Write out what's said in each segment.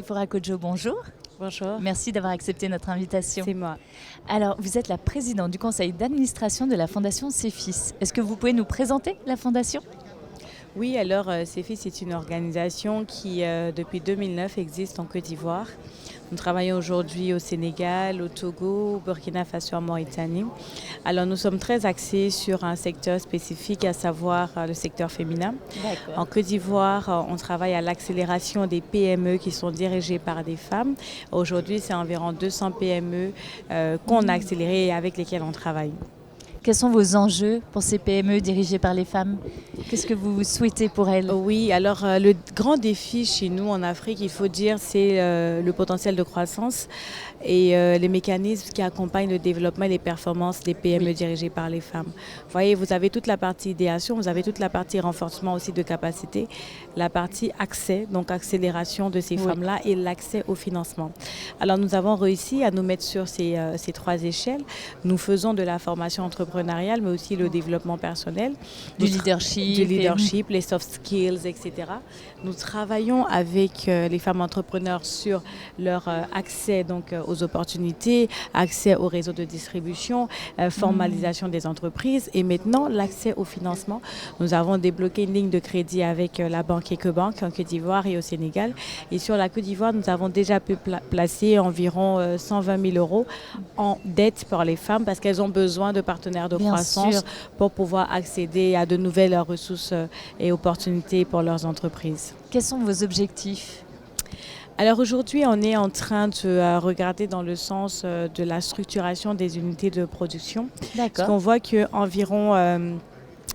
Sephora Kodjo, bonjour. Bonjour. Merci d'avoir accepté notre invitation. C'est moi. Alors, vous êtes la présidente du conseil d'administration de la Fondation CEFIS. Est-ce que vous pouvez nous présenter la Fondation ? Oui, alors CEFIS est une organisation qui, depuis 2009, existe en Côte d'Ivoire. Nous travaillons aujourd'hui au Sénégal, au Togo, au Burkina Faso, en Mauritanie. Alors, nous sommes très axés sur un secteur spécifique, à savoir le secteur féminin. En Côte d'Ivoire, on travaille à l'accélération des PME qui sont dirigées par des femmes. Aujourd'hui, c'est environ 200 PME qu'on a accélérées et avec lesquelles on travaille. Quels sont vos enjeux pour ces PME dirigées par les femmes ? Qu'est-ce que vous souhaitez pour elles ? Oui, alors le grand défi chez nous en Afrique, il faut dire, c'est le potentiel de croissance et les mécanismes qui accompagnent le développement et les performances des PME dirigées par les femmes. Vous voyez, vous avez toute la partie idéation, vous avez toute la partie renforcement aussi de capacité, la partie accès, donc accélération de ces femmes-là et l'accès au financement. Alors nous avons réussi à nous mettre sur ces trois échelles. Nous faisons de la formation entrepreneuriale, mais aussi le développement personnel. Du leadership, les soft skills, etc. Nous travaillons avec les femmes entrepreneurs sur leur accès donc, aux opportunités, accès au réseau de distribution, formalisation des entreprises et maintenant l'accès au financement. Nous avons débloqué une ligne de crédit avec la banque Ecobank en Côte d'Ivoire et au Sénégal. Et sur la Côte d'Ivoire, nous avons déjà pu placer environ 120 000 € en dette pour les femmes parce qu'elles ont besoin de partenaires de croissance pour pouvoir accéder à de nouvelles ressources et opportunités pour leurs entreprises. Quels sont vos objectifs ? Alors aujourd'hui, on est en train de regarder dans le sens de la structuration des unités de production. Parce qu'on voit qu'environ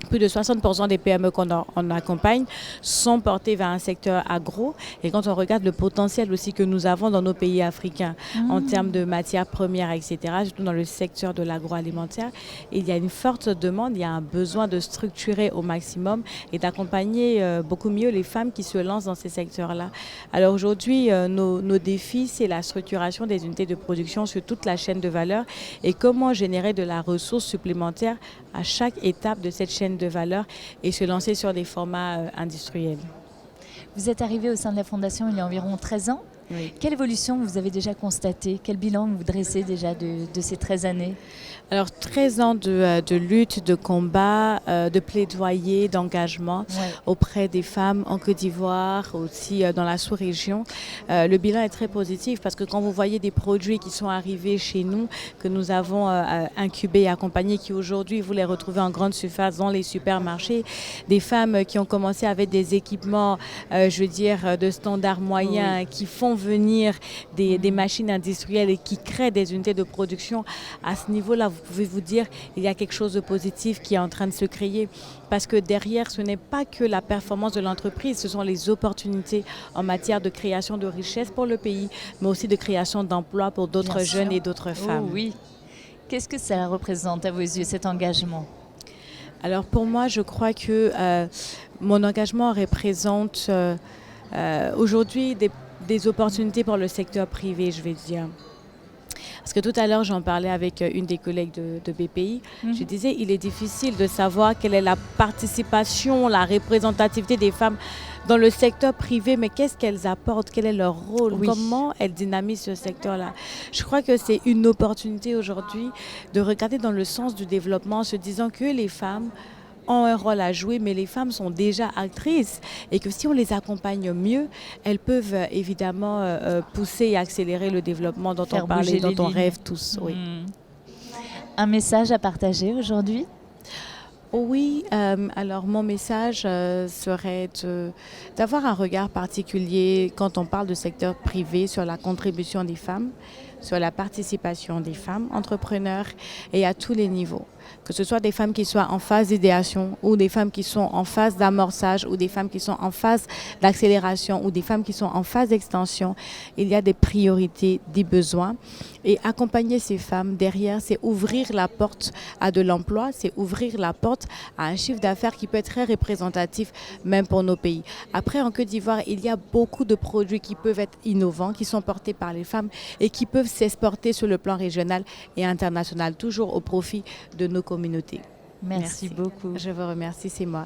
plus de 60% des PME qu'on accompagne sont portés vers un secteur agro. Et quand on regarde le potentiel aussi que nous avons dans nos pays africains en termes de matières premières, etc., surtout dans le secteur de l'agroalimentaire, il y a une forte demande, il y a un besoin de structurer au maximum et d'accompagner beaucoup mieux les femmes qui se lancent dans ces secteurs-là. Alors aujourd'hui, nos défis, c'est la structuration des unités de production sur toute la chaîne de valeur et comment générer de la ressource supplémentaire à chaque étape de cette chaîne de valeur et se lancer sur des formats industriels. Vous êtes arrivé au sein de la Fondation il y a environ 13 ans. Oui. Quelle évolution vous avez déjà constatée ? Quel bilan vous dressez déjà de ces 13 années ? Alors 13 ans de lutte, de combat, de plaidoyer, d'engagement auprès des femmes en Côte d'Ivoire, aussi dans la sous-région. Le bilan est très positif parce que quand vous voyez des produits qui sont arrivés chez nous, que nous avons incubés et accompagnés, qui aujourd'hui vous les retrouvez en grande surface dans les supermarchés, des femmes qui ont commencé avec des équipements, de standard moyen, qui font venir des machines industrielles et qui créent des unités de production. À ce niveau-là, vous pouvez vous dire qu'il y a quelque chose de positif qui est en train de se créer parce que derrière, ce n'est pas que la performance de l'entreprise, ce sont les opportunités en matière de création de richesses pour le pays, mais aussi de création d'emplois pour d'autres jeunes et d'autres femmes. Oui. Qu'est-ce que ça représente à vos yeux, cet engagement ? Alors pour moi, je crois que mon engagement représente aujourd'hui des opportunités pour le secteur privé, je vais dire. Parce que tout à l'heure, j'en parlais avec une des collègues de BPI. Je disais, il est difficile de savoir quelle est la participation, la représentativité des femmes dans le secteur privé, mais qu'est-ce qu'elles apportent, quel est leur rôle, comment elles dynamisent ce secteur-là. Je crois que c'est une opportunité aujourd'hui de regarder dans le sens du développement en se disant que les femmes ont un rôle à jouer, mais les femmes sont déjà actrices et que si on les accompagne mieux, elles peuvent évidemment pousser et accélérer le développement dont on parle et dont on rêve tous. Oui. Un message à partager aujourd'hui ? Oui, alors mon message serait d'avoir un regard particulier quand on parle de secteur privé sur la contribution des femmes, sur la participation des femmes entrepreneurs et à tous les niveaux. Que ce soit des femmes qui soient en phase d'idéation ou des femmes qui sont en phase d'amorçage ou des femmes qui sont en phase d'accélération ou des femmes qui sont en phase d'extension, il y a des priorités, des besoins. Et accompagner ces femmes derrière, c'est ouvrir la porte à de l'emploi, c'est ouvrir la porte à un chiffre d'affaires qui peut être très représentatif même pour nos pays. Après, en Côte d'Ivoire, il y a beaucoup de produits qui peuvent être innovants, qui sont portés par les femmes et qui peuvent s'exporter sur le plan régional et international, toujours au profit de nos communautés. Merci beaucoup. Je vous remercie, c'est moi.